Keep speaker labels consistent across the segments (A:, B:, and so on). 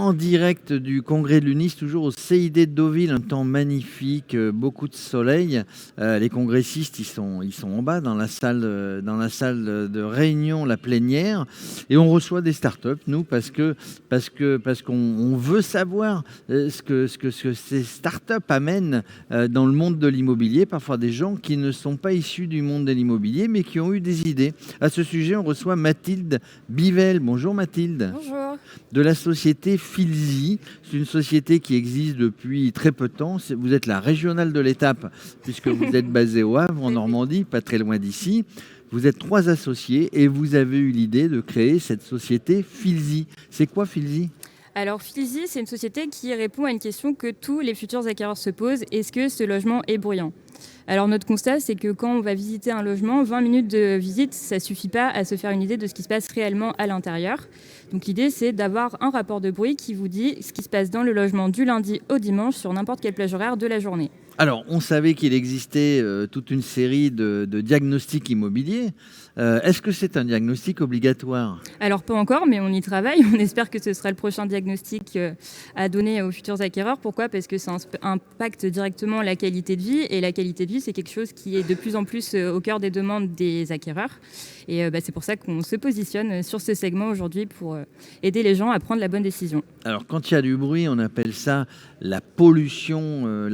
A: en direct du congrès de l'UNIS, toujours au CID de Deauville, un temps magnifique, beaucoup de soleil. Les congressistes, ils sont en bas dans la salle de réunion, la plénière, et on reçoit des startups, nous, parce qu'on veut savoir ce que ces startups amènent dans le monde de l'immobilier. Parfois des gens qui ne sont pas issus du monde de l'immobilier, mais qui ont eu des idées. À ce sujet, on reçoit Mathilde Bivel. Bonjour Mathilde.
B: Bonjour.
A: De la société Filzi. C'est une société qui existe depuis très peu de temps. Vous êtes la régionale de l'étape, puisque vous êtes basée au Havre, en Normandie, pas très loin d'ici. Vous êtes 3 associés et vous avez eu l'idée de créer cette société Filzi. C'est quoi Filzi ?
B: Alors Filzi, c'est une société qui répond à une question que tous les futurs acquéreurs se posent. Est-ce que ce logement est bruyant ? Alors notre constat, c'est que quand on va visiter un logement, 20 minutes de visite, ça ne suffit pas à se faire une idée de ce qui se passe réellement à l'intérieur. Donc l'idée, c'est d'avoir un rapport de bruit qui vous dit ce qui se passe dans le logement du lundi au dimanche sur n'importe quelle plage horaire de la journée.
A: Alors, on savait qu'il existait toute une série de diagnostics immobiliers. Est-ce que c'est un diagnostic obligatoire ?
B: Alors pas encore, mais on y travaille. On espère que ce sera le prochain diagnostic à donner aux futurs acquéreurs. Pourquoi ? Parce que ça impacte directement la qualité de vie. Et la qualité de vie, c'est quelque chose qui est de plus en plus au cœur des demandes des acquéreurs. Et c'est pour ça qu'on se positionne sur ce segment aujourd'hui pour aider les gens à prendre la bonne décision.
A: Alors, quand il y a du bruit, on appelle ça la pollution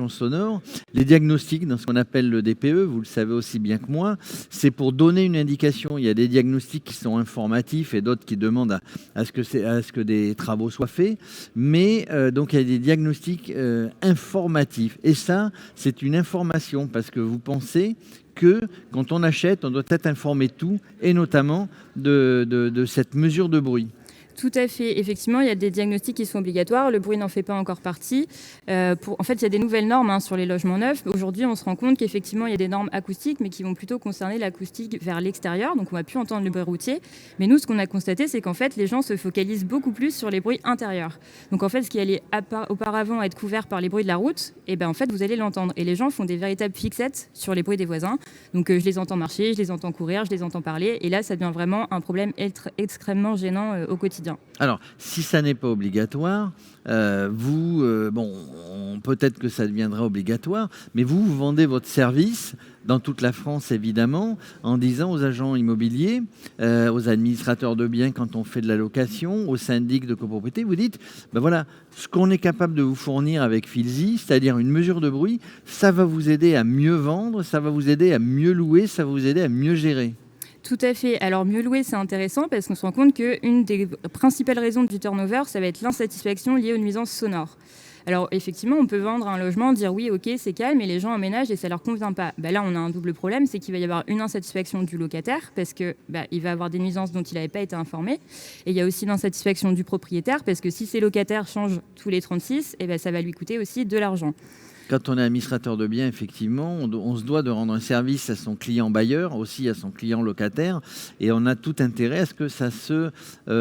A: sonore. Les diagnostics, dans ce qu'on appelle le DPE, vous le savez aussi bien que moi, c'est pour donner une indication. Il y a des diagnostics qui sont informatifs et d'autres qui demandent à ce que des travaux soient faits. Mais donc, il y a des diagnostics informatifs. Et ça, c'est une information parce que vous pensez que quand on achète, on doit être informé de tout, et notamment de cette mesure de bruit.
B: Tout à fait. Effectivement, il y a des diagnostics qui sont obligatoires. Le bruit n'en fait pas encore partie. En fait, il y a des nouvelles normes sur les logements neufs. Aujourd'hui, on se rend compte qu'effectivement, il y a des normes acoustiques, mais qui vont plutôt concerner l'acoustique vers l'extérieur. Donc, on ne va plus entendre le bruit routier. Mais nous, ce qu'on a constaté, c'est qu'en fait, les gens se focalisent beaucoup plus sur les bruits intérieurs. Donc, en fait, ce qui allait auparavant être couvert par les bruits de la route, en fait, vous allez l'entendre. Et les gens font des véritables fixettes sur les bruits des voisins. Donc, je les entends marcher, je les entends courir, je les entends parler. Et là, ça devient vraiment un problème extrêmement gênant au quotidien.
A: Alors, si ça n'est pas obligatoire, peut-être que ça deviendra obligatoire, mais vous vendez votre service dans toute la France, évidemment, en disant aux agents immobiliers, aux administrateurs de biens quand on fait de la location, aux syndics de copropriété, vous dites, voilà, ce qu'on est capable de vous fournir avec Filzi, c'est-à-dire une mesure de bruit, ça va vous aider à mieux vendre, ça va vous aider à mieux louer, ça va vous aider à mieux gérer.
B: Tout à fait. Alors mieux louer, c'est intéressant parce qu'on se rend compte qu'une des principales raisons du turnover, ça va être l'insatisfaction liée aux nuisances sonores. Alors effectivement, on peut vendre un logement, dire oui, ok, c'est calme, et les gens emménagent et ça leur convient pas. Là, on a un double problème, c'est qu'il va y avoir une insatisfaction du locataire parce que il va avoir des nuisances dont il n'avait pas été informé, et il y a aussi l'insatisfaction du propriétaire parce que si ces locataires changent tous les 36, ça va lui coûter aussi de l'argent.
A: Quand on est administrateur de biens, effectivement, on se doit de rendre un service à son client bailleur, aussi à son client locataire, et on a tout intérêt à ce que ça se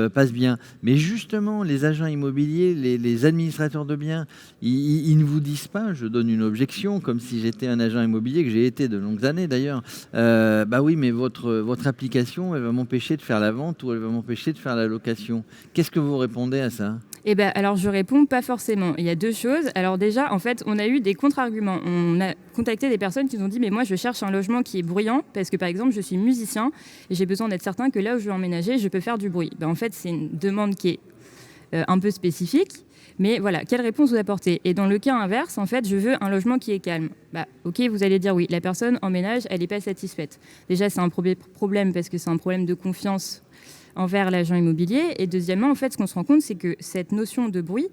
A: passe bien. Mais justement, les agents immobiliers, les administrateurs de biens, ils ne vous disent pas, je donne une objection, comme si j'étais un agent immobilier, que j'ai été de longues années d'ailleurs, oui, mais votre application, elle va m'empêcher de faire la vente ou elle va m'empêcher de faire la location. Qu'est-ce que vous répondez à ça ?
B: Alors je réponds pas forcément. Il y a 2 choses. Alors déjà, en fait, on a eu des contre-arguments. On a contacté des personnes qui nous ont dit mais moi je cherche un logement qui est bruyant parce que par exemple je suis musicien et j'ai besoin d'être certain que là où je vais emménager, je peux faire du bruit. En fait, c'est une demande qui est un peu spécifique. Mais voilà, quelle réponse vous apportez ? Et dans le cas inverse, en fait, je veux un logement qui est calme. Ok, vous allez dire oui, la personne emménage, elle n'est pas satisfaite. Déjà, c'est un problème parce que c'est un problème de confiance envers l'agent immobilier. Et deuxièmement, en fait, ce qu'on se rend compte, c'est que cette notion de bruit,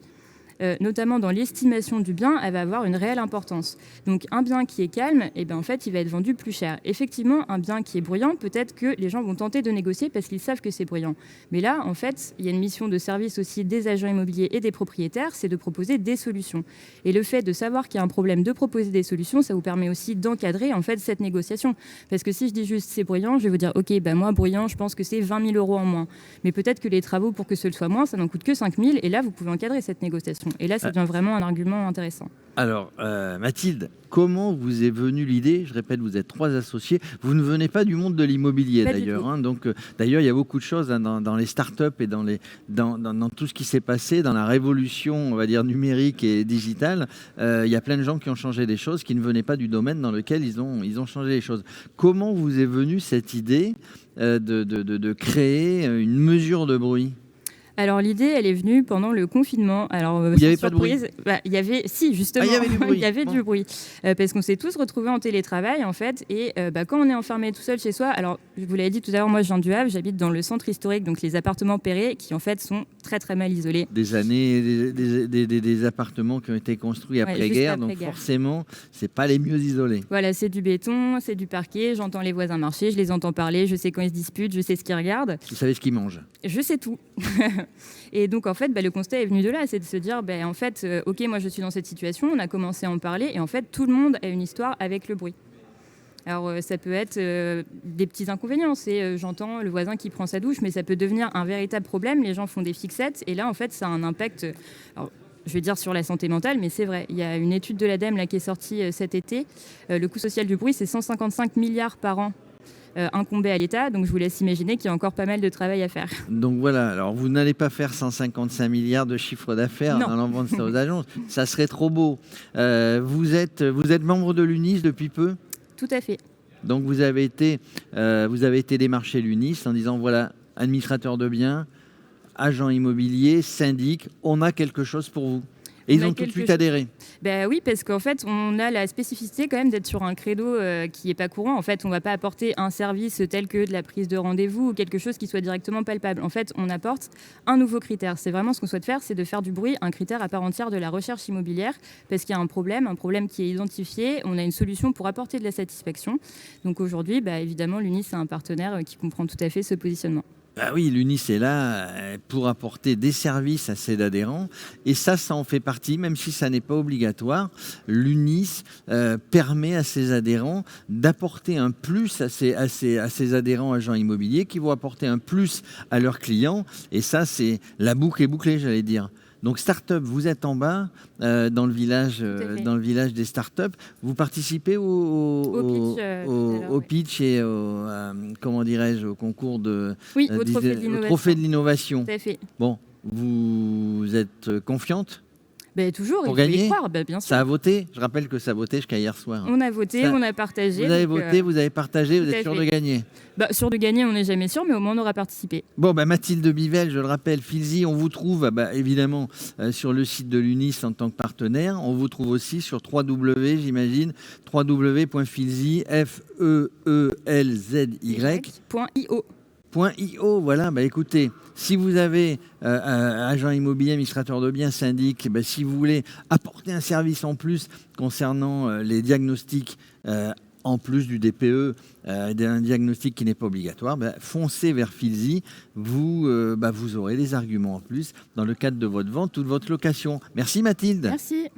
B: notamment dans l'estimation du bien, elle va avoir une réelle importance. Donc un bien qui est calme, en fait, il va être vendu plus cher. Effectivement, un bien qui est bruyant, peut-être que les gens vont tenter de négocier parce qu'ils savent que c'est bruyant. Mais là, en fait, il y a une mission de service aussi des agents immobiliers et des propriétaires, c'est de proposer des solutions. Et le fait de savoir qu'il y a un problème, de proposer des solutions, ça vous permet aussi d'encadrer en fait cette négociation. Parce que si je dis juste c'est bruyant, je vais vous dire ok, moi bruyant, je pense que c'est 20 000 € en moins. Mais peut-être que les travaux pour que ce soit moins, ça n'en coûte que 5 000, et là, vous pouvez encadrer cette négociation. satisfaction. Et là, ça devient vraiment un argument intéressant.
A: Alors, Mathilde, comment vous est venue l'idée? Je répète, vous êtes 3 associés. Vous ne venez pas du monde de l'immobilier d'ailleurs. Hein, donc, d'ailleurs, il y a beaucoup de choses hein, dans les startups et dans tout ce qui s'est passé, dans la révolution, on va dire, numérique et digitale. Il y a plein de gens qui ont changé des choses, qui ne venaient pas du domaine dans lequel ils ont changé les choses. Comment vous est venue cette idée de créer une mesure de bruit?
B: Alors l'idée, elle est venue pendant le confinement. Alors
A: il n'y avait pas de bruit.
B: Il y avait, si justement,
A: il y avait du bruit.
B: Il y avait du bruit, parce qu'on s'est tous retrouvés en télétravail en fait, et quand on est enfermé tout seul chez soi. Alors je vous l'avais dit tout à l'heure, moi je viens du Havre, j'habite dans le centre historique, donc les appartements Perret qui en fait sont très très mal isolés.
A: Des appartements qui ont été construits après-guerre, donc forcément c'est pas les mieux isolés.
B: Voilà, c'est du béton, c'est du parquet. J'entends les voisins marcher, je les entends parler, je sais quand ils se disputent, je sais ce qu'ils regardent.
A: Vous savez ce qu'ils mangent.
B: Je sais tout. Et donc, en fait, le constat est venu de là, c'est de se dire, en fait, OK, moi, je suis dans cette situation, on a commencé à en parler, et en fait, tout le monde a une histoire avec le bruit. Alors, ça peut être des petits inconvénients, c'est j'entends le voisin qui prend sa douche, mais ça peut devenir un véritable problème, les gens font des fixettes, et là, en fait, ça a un impact... Alors, je vais dire sur la santé mentale, mais c'est vrai. Il y a une étude de l'ADEME là, qui est sortie cet été. Le coût social du bruit, c'est 155 milliards par an. Incombé à l'État, donc je vous laisse imaginer qu'il y a encore pas mal de travail à faire.
A: Donc voilà, alors vous n'allez pas faire 155 milliards de chiffre d'affaires en allant vendre ça aux agences, ça serait trop beau. Vous êtes membre de l'UNIS depuis peu?
B: Tout à fait.
A: Donc vous avez été démarché l'UNIS en disant voilà, administrateur de biens, agent immobilier, syndic, on a quelque chose pour vous. Et ils ont tout de suite adhéré.
B: Oui, parce qu'en fait, on a la spécificité quand même d'être sur un credo qui n'est pas courant. En fait, on ne va pas apporter un service tel que de la prise de rendez-vous ou quelque chose qui soit directement palpable. En fait, on apporte un nouveau critère. C'est vraiment ce qu'on souhaite faire, c'est de faire du bruit un critère à part entière de la recherche immobilière, parce qu'il y a un problème qui est identifié. On a une solution pour apporter de la satisfaction. Donc aujourd'hui, évidemment, l'UNIS est un partenaire qui comprend tout à fait ce positionnement.
A: Oui, l'UNIS est là pour apporter des services à ses adhérents et ça en fait partie, même si ça n'est pas obligatoire. L'UNIS permet à ses adhérents d'apporter un plus à ses adhérents agents immobiliers qui vont apporter un plus à leurs clients et ça, c'est la boucle est bouclée, j'allais dire. Donc start-up, vous êtes en bas dans le village des start-up. Vous participez au pitch et au concours de
B: au
A: trophée de l'innovation.
B: Tout à fait.
A: Bon, vous êtes confiante?
B: Toujours,
A: pour
B: il
A: gagner.
B: faut y croire, bien sûr.
A: Ça a voté? Je rappelle que ça a voté jusqu'à hier soir.
B: On a voté, on a partagé.
A: Vous avez voté, vous avez partagé, vous êtes sûr de gagner?
B: Sûr de gagner, on n'est jamais sûr, mais au moins on aura participé.
A: Bon, Mathilde Bivel, je le rappelle, Filzi, on vous trouve évidemment sur le site de l'UNIS en tant que partenaire. On vous trouve aussi sur j'imagine, www.filzi, .io. Voilà, écoutez, si vous avez agent immobilier, administrateur de biens, syndic, si vous voulez apporter un service en plus concernant les diagnostics en plus du DPE, d'un diagnostic qui n'est pas obligatoire, foncez vers Filzi, vous aurez des arguments en plus dans le cadre de votre vente ou de votre location. Merci Mathilde.
B: Merci.